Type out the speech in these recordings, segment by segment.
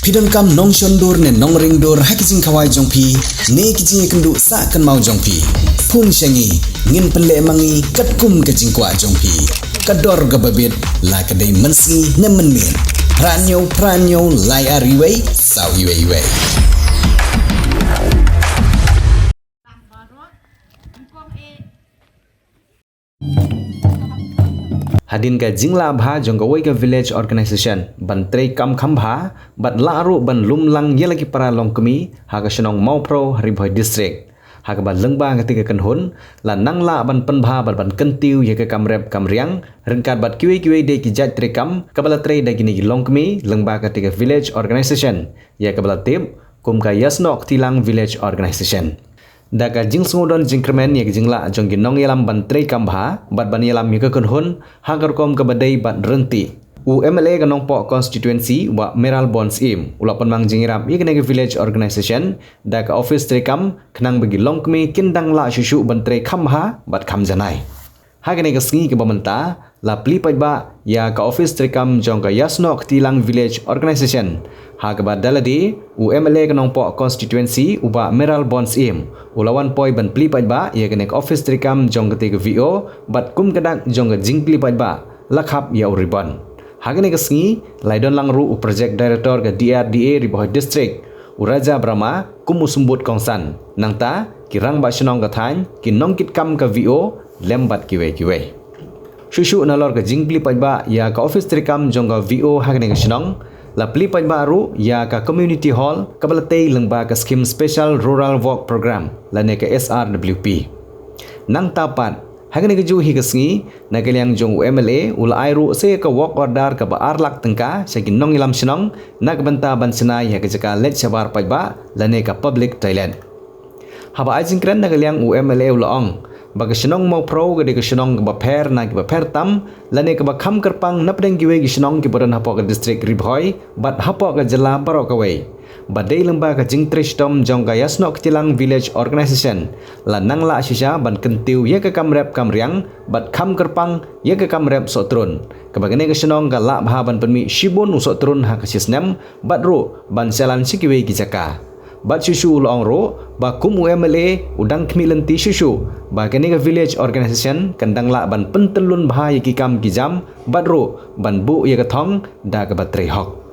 Pidon kam nong shondor ne nong ringdor hakijing kawai jongpi ne kijing kendu sa kan mau jongpi pun syangi ngin penle mangi katkum kajing kwa jongpi kador gababit la kadai mensi ne menmin pranyo lai ariwei sau iwei Hadin ka jingla bha jong wai ka village organization ban trei kam khambha bat laru ban lumlang yelagi para longkemi ha ka shnong maupro ribhoi district ha ka ban lengba ka tiga kan hun la nangla ban penbha ban kentiu ye ka kamrep kamriang rengkat bat kiwe de ki jat trei kam kabala trei da gini longkemi lengba ka tiga village organization ye kabala tip kum ka yasnok tilang village organization Daga jing sungudon jingkremen yak jingla jong ginong yalam ban trei kambha bat ban yalam yaka kunhun hagar kom ka badai bat renti UMLA ganong po constituency wa Meral Bonds im ulapan mang jingirap yakne village organization daga office trei kam khnang bagi longkmi kindang la shushu ban trei kambha bat kham janai hagane ka sngi ke bamanta la pli ba ya ka office trei kam jong ka yasnok tilang village organization Hagaba daladi UMLA kanong po constituency uba Meral Bonds im ulawan poi ban plipad ba ya kenek office trikam jong ketik VO bat kum kadak jong jing plipad ba lakhap ya uribon hagane kasngi laidon langru project director ke DRDA riboh district uraja brahma kum usumbut kongsan nangta kirang ba shnong kathan kinong kit kam ke VO lembat kiwe shushu nalor ke jing plipad ba ya ka office trikam jong VO hagane kasnong La pelipad baru ya ka community hall kabalatay lengba ka scheme special rural work program la ne ka SRWP. Nang tapat hagan ke ju hi kasngi na kaliang jong UMLA ula airu se ka work order ka baar lak tengka sa ginong ilam sinong na kabanta bansana ya ka jaka let sabar pajba la ne ka public toilet. Haba ajingkran na kaliang UMLA ula ong baga shnong mau pro gade ka shnong ba pher na ki ba pher tam lane ka ba kham karpang napdeng giwe gi shnong ki boran hapo ka district ribhoi bat hapo ka jala baro ka wei badai lengba ka jingtristom jong ga yasnok tilang village organization la nangla shisha ban kentiu ye ka kamrep kamriang bat kham karpang ye ka kamrep sotrun ka bagane ka shnong ga la bha ban penmi shibon usotrun ha ka sisnem bat ro ban selan sikiwe ki jaka Bat shushu ulong ro ba kum UMLA udang kemilenti shushu ba kene ka village organization kandang la ban pentelun bha yaki kam kijam bat ro ban bu ye ka thong da ka batrei hok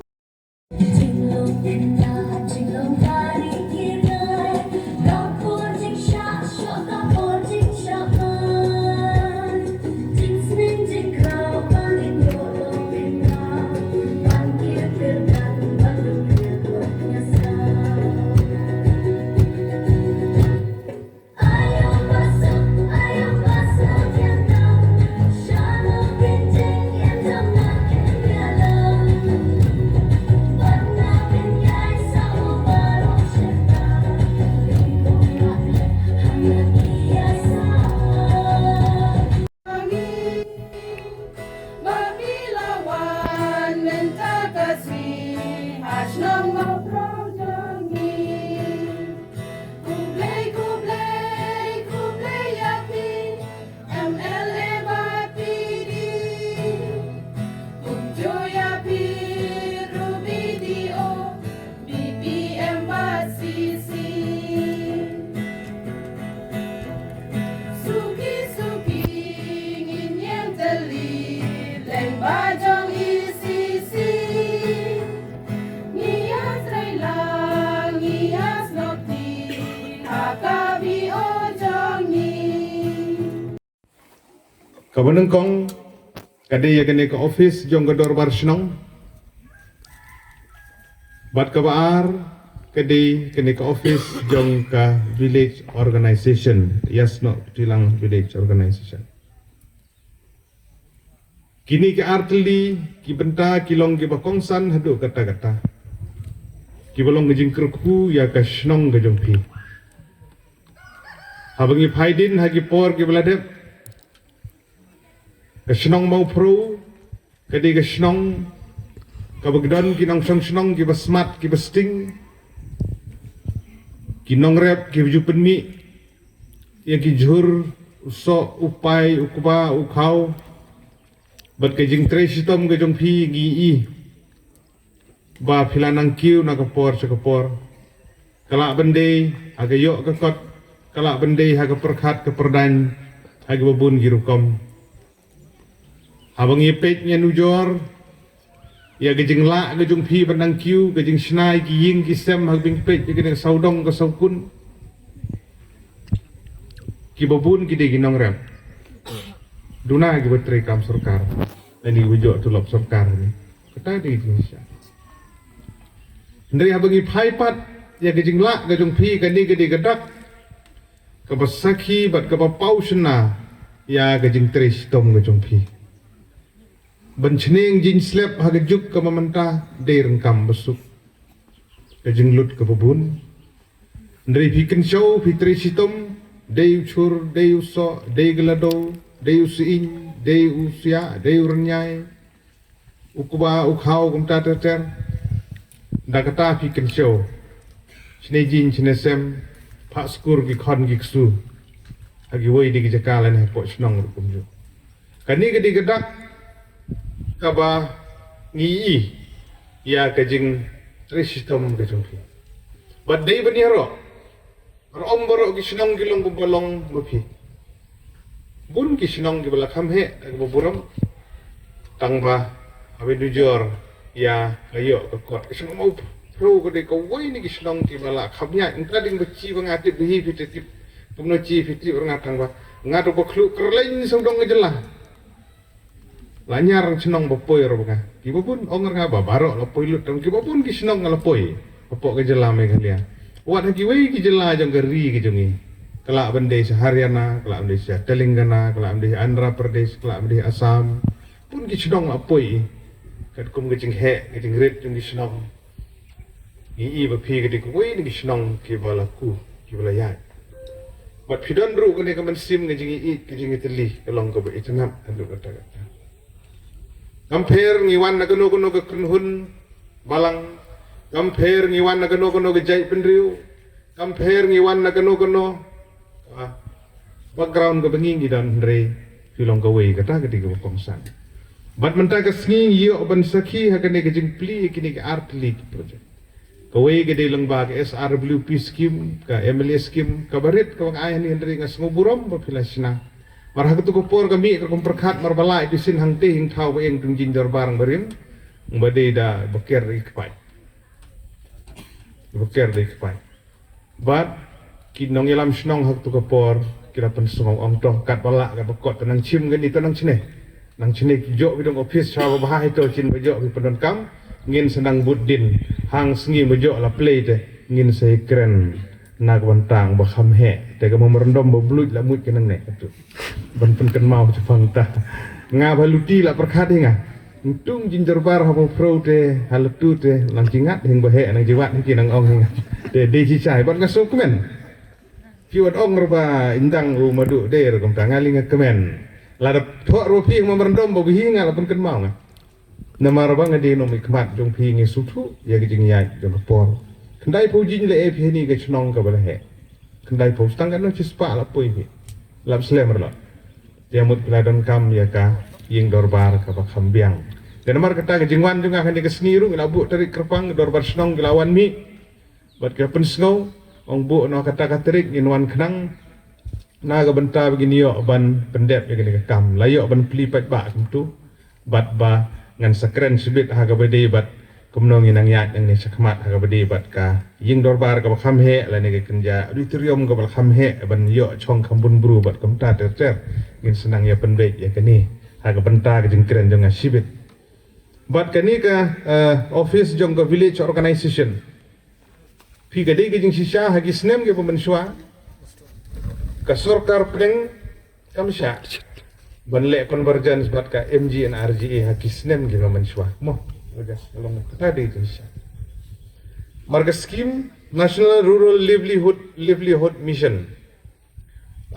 Kabanang kong kadaya kene ka office jong gador bar shnong bat ka baar kadai kene ka office jong ka village organization yasno tilang village organization kini ke artli ki benta kilong ki bakongsan hadu kata-kata ki bolong ngejing kerku ya ka shnong ga jongpi habangi phaidin hagi por ki beladep Kesnong mau pro, kadi kesnong, kabagdan kinong snong ki basmat ki basting, kinong rep ki jupenmi, yang ki jur uso upai ukuba ukau, bat kajing tre sitom kajong pi gi i, ba filanang kiu na kapor sekapor kalak bende aga yok kekot kalak bende haga perkat ke perdan haga babun girukom abang ipet nya nujor ya gejeng la gejung pi bandang kiu gejeng snai ki ying ki sem hag bing pet gejeng saudong ke saukun ki babun ki de ginong rem duna ki betre kam sarkar ini wujud tulop sarkar ni kata di Indonesia ndri abang ipai pat ya gejeng la gejung pi gani gede gedak ke basaki bat ke bapau sena ya gejeng tris tom gejung pi benceneng jin slap hagejuk ke mamenta de rengkam besuk gejeng lut ke bubun ndri bikin show fitri sitom de ucur de uso de gelado de usin de usia de urnyai ukuba ukhau kumta ter dakata bikin show sine jin sine sem pak skur gi khon gi ksu hagi woi di jakala ne po snong rukum ju kani gedi gedak kaba ngi ya kajing trisistom kejungki but dei baniaro rom boro gi snong gi long bolong bupi bun gi snong gi bala khamhe ag buram tangba abe dujor ya ayo ke kot snong mau pro ko de ko woi ni gi snong ti bala khamnya inta ding beci bangati bihi fitip pemno ci fitip ngatang ba ngado baklu kerlain sodong ngejelah lanyar senong bapoi robga kibapun onger ngaba barok lapoi lut tam kibapun ki senong ngalapoi popok ke jela me kalia wat haki wei ki jela jong geri ki jongi kala bende Haryana kala bende Telangana kala bende Andhra Pradesh kala bende Assam pun ki senong apoi kat kum ke jing he ke jing rit jong ki senong i ba pi ke de wei ni ki senong ki balaku ki balayat bat pidon bro ke ne kaman sim ke jing i ke jing itali kelong ko be itanap adu kata Kamper ngiwan na gano ke kunhun balang, kamper ngiwan na gano ke jai pendriu, kamper ngiwan na gano background ke bengingi dan re filong ke wei kata ketika bapongsan. Bat mentah ke sengi yo ban saki hakane ke jing pli kini ke artli project. Ke wei ke de lengba ke SRWP scheme, ke MLA scheme, ke barit ke wang ayah ni hendri ngas nguburom bapilasina. Marah ketu kopor kami ke komperkat marbala itu sin hang teh hing thau eng tung jinjar barang berim mbade da beker ikpai bat kinong ilam snong hak tu kopor kira pen songong ong toh kat bala ka bekot tenang chim gani tenang cine nang cine jo bidong office chawa bahai to cin bejo ki penon kam ngin senang budin hang sengi bejo la play te ngin sei keren nak bantang bakham he te ka merendom bablut la mut kenang ne tu ban pen ken mau cefang ta nga baluti la perkhade nga untung jinjar bar ha pro te halutu te lang cingat hing bahe nang jiwat ki nang ong te de ci chai ban ka sok men kiwat ong roba indang ru madu de ro kom tangali nga kemen la da tho ro pi ma merendom bo hi nga la pen ken mau nga nama roba nga de no mi kmat jong pi ngi sutu ya ki jing yai jong por kendai po jin le e pi ni ke chnong ka bala he kendai po stang kan no cispa la poi hi lap slemer la diamut peladon kam ya ka ying dorbar ka bakham biang dan mar kata ke jingwan juga kan ke seniru labu tarik kerpang dorbar snong gelawan mi bat ke pensngau ong bu no kata katrik inwan kenang na ga benta begini yo ban pendep ya ke kam layo ban plipat ba tu bat ba ngan sakren sibit ha ga bede bat kumnong inang yat yang ni sakmat ha ga bede bat ka ying dorbar ka bakham he la ne ke kenja auditorium ka bakham he ban yo chong kambun bru bat kamta ter ngin senang ya penbek ya kini ha ga benta ke jengkren jong sibit bat kani ka office jong ka village organization pi gade ke jing sisha ha gi snem ke pemensua ka sarkar preng kamsha banle convergence bat ka MG and RGA ha gi snem ke pemensua mo udah long kata de sisha marga scheme national rural livelihood mission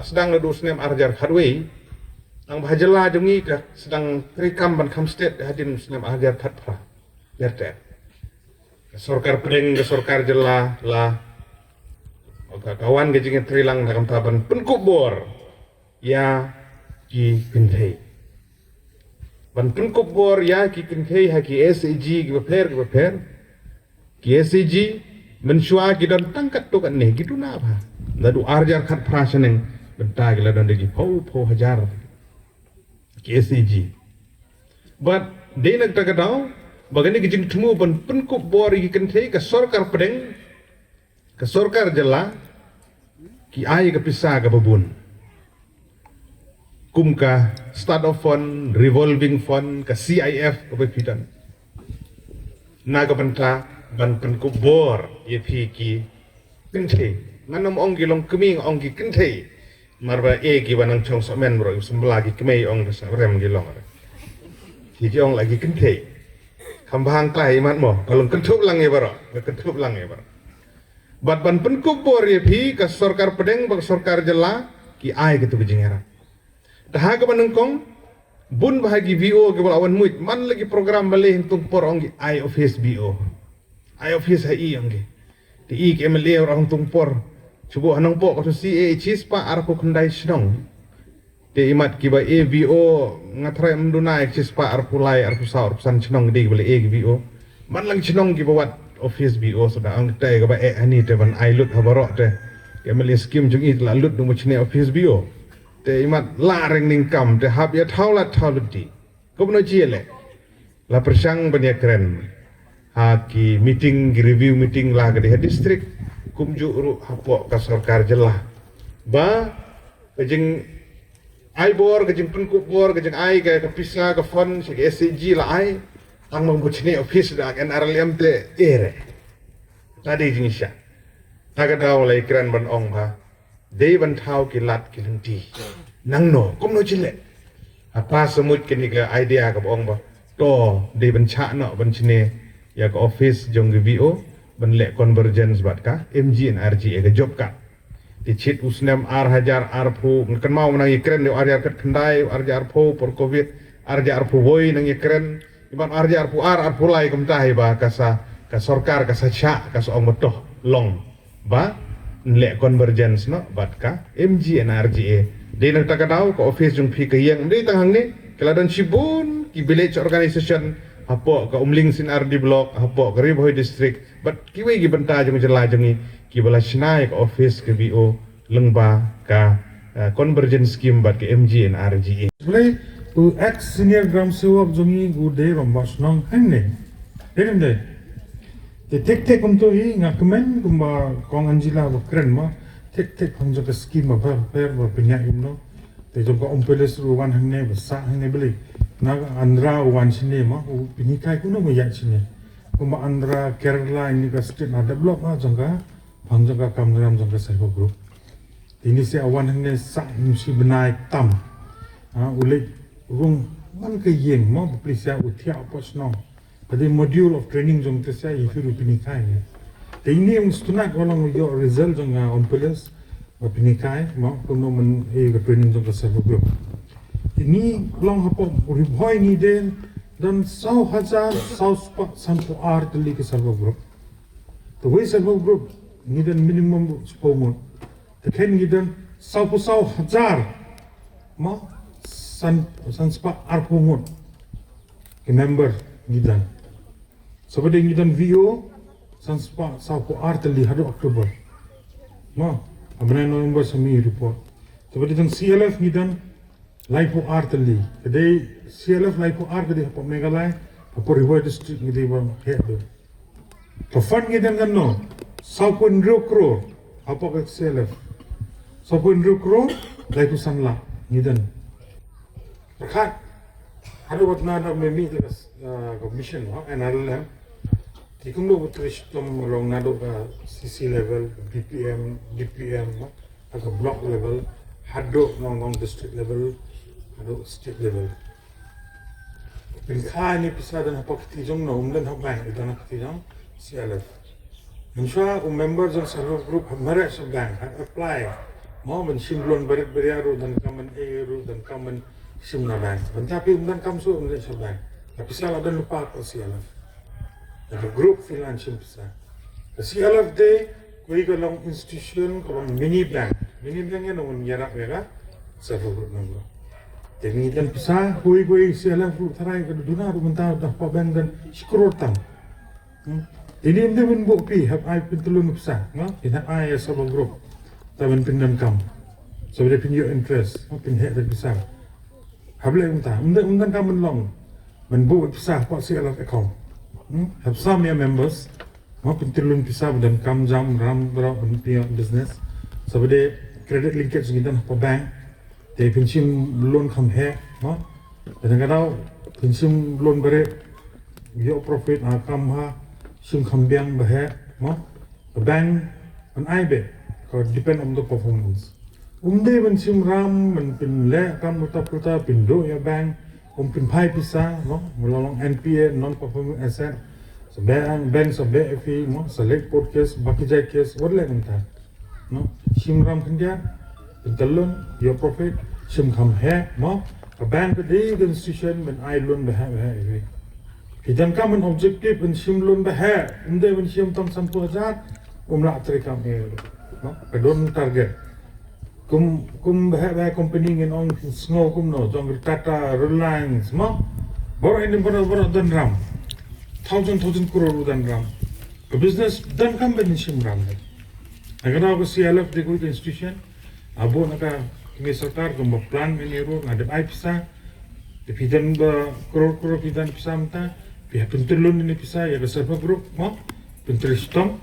sedang nadu snem arjar khatwei ang bahajala jongi ka sedang trikam ban kam state hadin snem arjar khatpra lerte sarkar preng ke sarkar jela la kawan ke jing trilang nakam taban penkubor ya ki kinthei ban penkubor ya ki kinthei ha ki SAG ki beper KSCG mensyua gidan tangkat tu kan nih gitu na apa nadu arjar khat praseneng benta gila dan degi pau hajar KSCG but de nak tagadau bagani gijing temu ban penkup bori kente ka sorkar pedeng ka sorkar jela ki ai ka pisah ka babun kum ka start of fund revolving fund ka CIF ka bepidan naga benta ban penkup bor ye ki kente manam ong gilong keming ong ki kente marba ki banang chong somen bro sembelagi kemei ong sa rem gilong ki ong lagi kente kambang kai mat mo kalau kentup lang ye baro kentup lang ye baro bat ban penkup bor ye ka sorkar pedeng bak sorkar jela ki ai gitu gejingera dah ka banengkong bun bahagi VO ke awan muit man lagi program balik untuk por onggi I office BO I office hai onggi di I ke MLA orang tungpor cubo hanang po ko CA chispa arko kendai snong de imat kiba VO ngatrai mdunai chispa arko lai arko saur pesan snong de bale VO man lang snong kiba wat office BO sudah ang tai ka ba ani te ban I lut habaro te MLA skim jungi la lut du machne office BO te imat lareng ningkam te hab ya thaulat thauluti gobno jiele la persang banya keren ha ki meeting review meeting la ke district kumju ru hapo ka sarkar jelah ba kejing ai bor kejing penkup bor kejing ai ka pisa ka fund se SCG la ai ang mambuchne office da NRLM te ere tadi jingsha taga daw lai keren ban ong ha dei ban thau ki lat ki lenti nang no kom no chile apa semut kini ka idea ka ong ba to dei ban cha no ban chine ya ka office jong VO ban le convergence bat ka MG and RGA ka job ka di chit usnem ar hajar ar phu kan mau nang ikren ni ar kat khandai ar jar phu por covid ar jar phu boy nang ikren iban ar jar phu ar phu lai kum tai ba ka sa ka sarkar ka sa cha ka so ong motoh long ba le convergence no bat ka MG and RGA de nang takadau ka office jung phi ka yang de tang ni keladan sibun ki village organization apo ka umling sin RD block apo ka Riboy district but kiwe gi benta jung jela jung ki bala snai ka office ke BO lengba ka convergence scheme bat ke MG and RGA Mulai ex senior gram sewap jongi gude rombas nong henne. Derim de. Te tek untuk hi ngakemen kumba kong anjila ba keren ma tek hangjo ka scheme ba per ba pinya imno. Te jong ko ompeles ruwan henne ba sa henne beli. Na andra wan sini ma pinikai kuno mo yan sini. Kumba andra Kerala ini ka state na develop ma jongka hangjo ka kamram jongka self group. Ini si awan henne sa si benai tam. Ulit rung man ke yeng mo polisia utia pos no pada module of training jong te saya ifiru pinikai te ini yang stuna kolong yo result jong on police pinikai mo kono men training jong ke server group ini long hapo riboy ni den dan 100,000 sampo art li ke server group to we server group ni den minimum spomon te ken ni den 100,000 mo san spa arpumut ke member gidan seperti gidan VO san spa sapo arteli hadu Oktober no amna November sami report seperti dan CLF gidan lipo arteli kedai CLF lipo art kedai apa Meghalaya apa Riboy district gede bang head to fund gidan kan no 1.2 crore apa ke CLF 1.2 crore lipo sanla gidan Berkat, ada waktu nada memi ke commission, NRLM. Tikum lo betul long nado ke CC level, DPM, ke block level, hado long district level, hado state level. Pilihan ini bisa dan apa ketijong no, umdan habang itu nak ketijong CLF. Insya member dan server group mereka sedang apply, mau mensimbulkan berat dan kamen dan kamen Simna bank, tapi umdan kamsu umdan sabang. Tapi salah dan lupa ko CLF. Ada group financial bisa. CLF de koi kalong institution kalong mini bank yang nung nyarak mereka server group number. Jadi dan bisa koi CLF group tarai ke dunia rumah dah pa bank dan sekrotang. Ini dia men buat pi hab ai pentulun besar, no? Ina ai sabang grup. Taman pindan kam. So dia pinjau interest, no pin hek besar. Hab le unta, undan kam men long. Men buat besar pak si alat account. Have some your members, no pentulun besar dan kam jam ram bra untuk business. So dia credit linkage ngidan pa bank. Dia pinjam loan kam hek, no? Kadang-kadang pinjam loan bare yo profit kam ha sim kambiang bahe no bank an aibe ko depend on the performance umde ben sim ram men pin le kam puta pindo ya bank pin pai pisa no melolong NPA non performing asset so bank so BFI no select port case baki jai case wala nta no sim ram kinja talon your profit sim kam he no a bank the institution men ai loan bahe Hidan kamen objektif dan simlun bahaya, undai dan sim tam sampu azat, nak terikam no, pedon target. Kum bahaya company ngin on snow no, jong Tata, Reliance, no, baru ini baru dan ram, thousand crore dan ram. Ke business dan kam ben sim ram. Agar aku CLF di kuit institution, abu naka kini sarkar kum plan meniru ngadep aipsa, di hidan crore hidan pisa mta. Pihak pentulun ini bisa ya besar grup mau pentelistom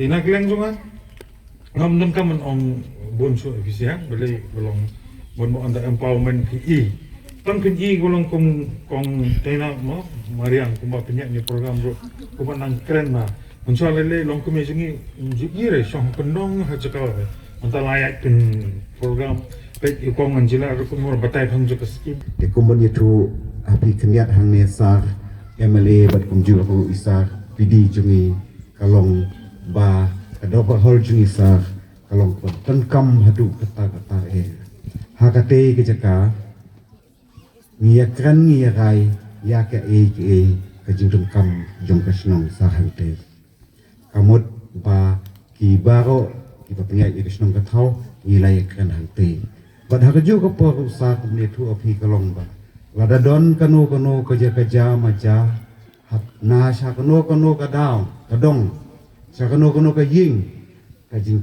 ina keleng juga ngam dan kamen on bonso efisien boleh belum bon under empowerment PE tan PE golong kong tena mau mariang kumba penyak ni program bro kumba nang keren na mensoal lele long kumi singi jire song pendong ha cakal anta layak pen program pet ikong anjila rukumur batai phang juga skim de kumbon yetu api keniat hang nesar MLA bat kumju aku isar PD jungi kalong ba kadoko hol jungi sar kalong kon tenkam hadu kata hakate kejaka ngiakran ngiarai ya ke kejing tenkam jong kasnong sahante kamut ba ki baro ki papengai kasnong kathau ngilai kan hante bat hakaju ko por sa kumnetu api kalong ba lada don kanu kerja maja hap na sha kanu kadong sha kanu kajing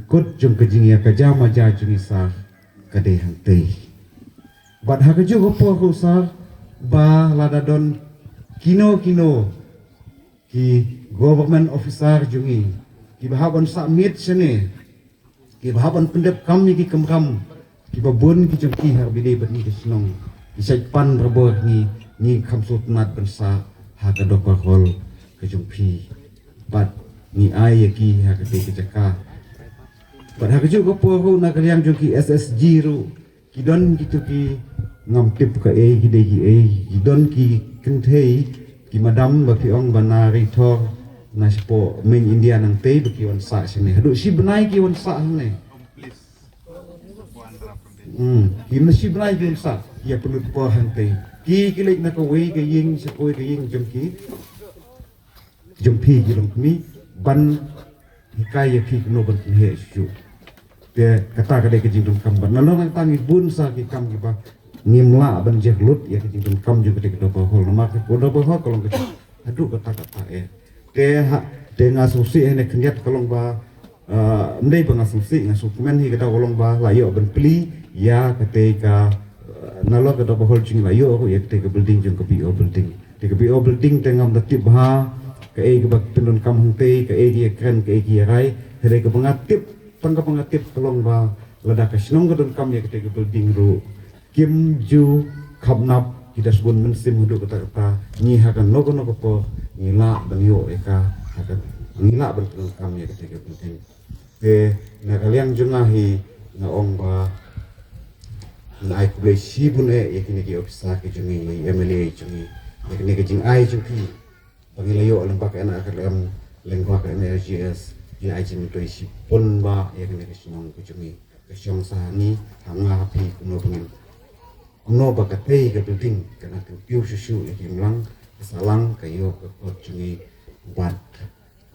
kut jung kajing ya kerja maja jung isa kade hante bad ha kaju ko ko sar ba lada don kino ki government officer jungi ki bahaban submit sene ki bahaban pendep kami ki kam ki babun ki jung ki har bide bani kisnong isai pan rabo ni kamsut nat bensa ha ka dokor hol ke jumpi bat ni ai ki ha ka te jaka bat ha ka ju ko po ho na kaliang joki SSG ru ki don gitu ki ngam tip ka ki de ki don ki kenthei ki madam ba ki ong banari thor na spo main India nang te ba ki wan sa sini hadu si benai ki wan sa ne Himna si benai ki wan sa ya perlu pohan te ki kilik na ko we ke ying se ko ke ying jumpi jilong mi ban hikai ki no ban he su te kata ka de ke jingdum kam ban nang tangi bun sa ki kam ki ba ngimla ban je lut ya ke jingdum kam ju ke de do hol ma ke do hol kolong ke aduh kata te ha te ngasusi ene kenyat kolong ba ndai ba ngasusi ngasukumen hi ke da kolong ba la yo ban pli ya ketika nalo ke dopo hol ching layo aku ya ke building jeng ke BO building tengam datip ha ke ke bak pendon kam hung te ke dia keren ke rai hele ke pengatip tangga pengatip tolong ba lada ke snong ke don kam ya ke building ru kim ju khamnap kita sebut mensim hudu kata ni hakan nogo po ni la dan yo eka hakan ni la ban kam ya ke building ke na kalian jungahi na ong ba na ai ku si bun yakini ki ofisa ki jungi MLA jungi yakini ki jing ai jungi bagi layo alam pakai anak akan lengkua ke NRGS di ai jing to si pun ba yakini ki sinong ki jungi ke siong sahani hanga api kuno pengin kuno bakate ke penting kana ke piu susu yakin lang salang kayo ke jungi buat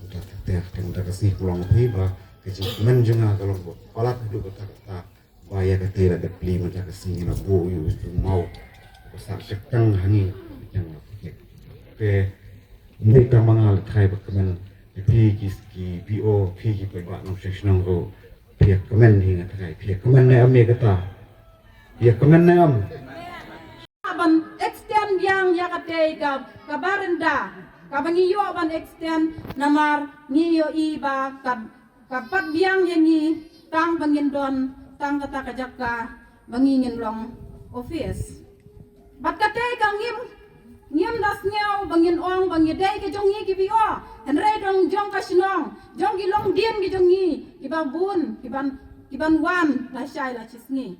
untuk teteh tengah kasih pulang api ba ke jing men junga kalau palak hidup kata Waya kata ada beli macam kesini nak mau besar sekang hani yang ke mereka mangal kai bakaman pi ki PO pi ki pe ba nong sesnong ro pi kamen hinga kai pi kamen ne ame kata pi kamen ne am ban extend yang yakate ka barenda ka bangiyo ban extend namar niyo iba ka pat biang yangi tang bangin don tang kata kajaka bangingin long office bat kate ka ngim das ngeu bangin ong bangidai ke jongi ki bio henre dong jong ka sinong jong ki long dien ki jongi ki ba bun ki ban wan la shai la chisngi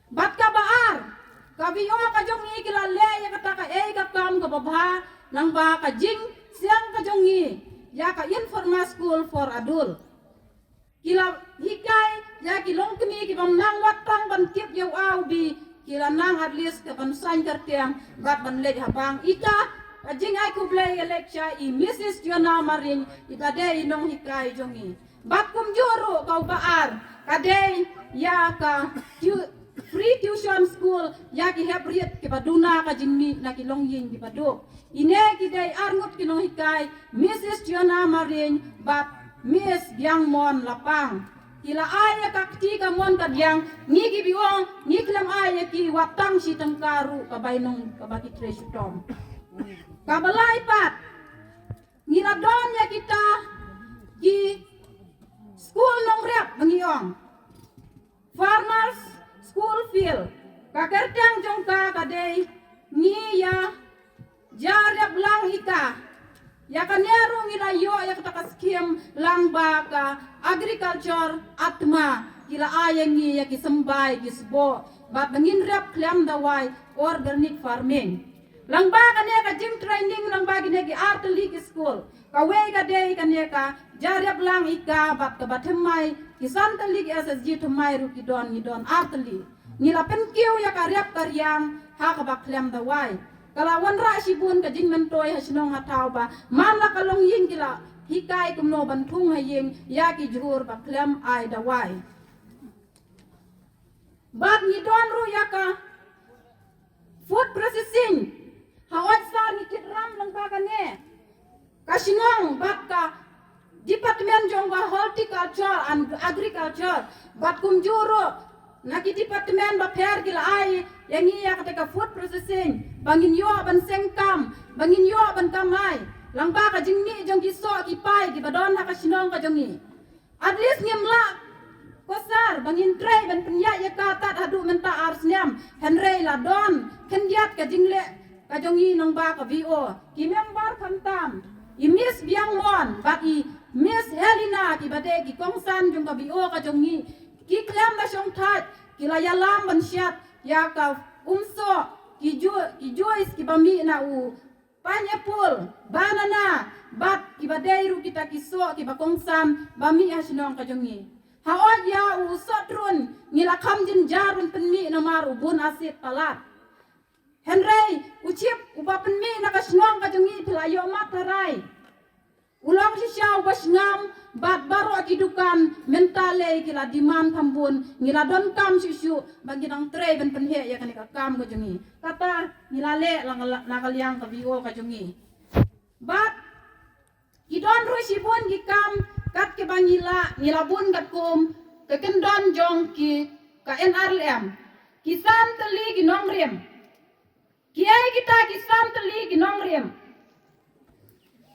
bat ka baar kabio ka jongi kila le ya kata ka ka kam ka babha nang ba ka jing siang ka jongi ya ka informal school for adult kila hikai ya ki long kemi ki bam nang watang ban tip yau au bi kila nang at least ka ban sign tiang bat ban le habang ika ka jing ai ku play lecture i Mrs. Jona Marin ibade inong hikai jongi bat kum juru kau baar kadai ya ka free tuition school ya ki hebriet ki baduna ka jingmi na ki longying ki badu ine ki dai arngut ki long hikai Mrs. Jona Marin bat Miss Biang Mon Lapang kila aya ka ti ka mon ka diang ni ki biong ni klam aya ki watang si tangkaru ka bainong ka baki tresutom ka balai pat ni la don ya kita ki school nong rep bangiong farmers school field kakertang jongka kadai ni ya jarab lang ika ya kanero ngila yo ya kata skim lang ba ka agriculture atma kila ayang ni ya kisembay kisbo bat bangin rap klam dawai organic farming lang ba kanya ka gym training lang ba gine ki art league school kawe ka day kanya ka jarab lang ika bat ka batemay kisan talik SSG tumay ruki don ni don artli nila penkiu ya karyap karyang ha ka baklem dawai kalawan ra sibun ka jing mentoy hasinong hataw ba man la kalong ying kila hikai kumno bantung haying ya ki jur baklem ay dawai bat ni don ru ya ka food processing hawat sa ni kitram lang ba kane kasinong bat ka Department jongba horticulture and agriculture bat kumjuro naki department ba per gila ai yang iya kata food processing bangin yo ban sengkam bangin yo ban kamai lang ba ka jingni jong giso ki pai ki badon ha ka sinong ka jongi at least ngimla kosar bangin tray ban penya ya ka tat hadu menta arsnyam henrei la don kendiat ka jingle ka jongi nang ba ka VO ki member kantam i Miss Biang Mon bat i Miss Helena ki bade ki kongsan jong ka bio ka jongi ki klem na shong that ki la yalam ban syat ya ka umso ki Joyce ki bami na u pineapple banana bat ki bade ru kita kiso ki ba kongsan bami asinong ka jongi haot ya u sotrun ngila kam jin jarun penmi na mar ubun asit talat Henry ucip uba penmi na kasinong ka jongi pilayo matarai ulang si siya ubas ngam bat baro akidukan mentale kila diman kambun ngila don kam sisu bagi nang tray ben penhe ya kan kam ko jongi kata ngilale lang nakaliang ka bio ka jongi bat idon ru sibun gi kam kat ke bangila ngilabun kat kum ke kendon jong ki ka NRLM kisan teli gi nongrem kiai kita kisan teli gi nongrem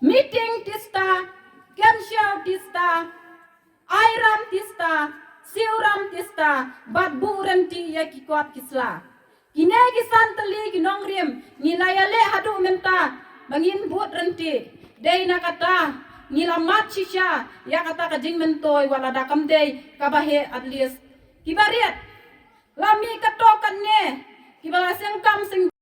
meeting tista, kenshaw tista, airam tista, siuram tista, bat buram ti ya kikot kisla. Kine kisan tali kinong rim, nilayale hadu menta, bangin but renti, day na kata, nilamat sisya, ya kata kajing mentoy, wala dakam day, kabahe at least. Kibariat, lami katokan ne, kibalaseng kam sing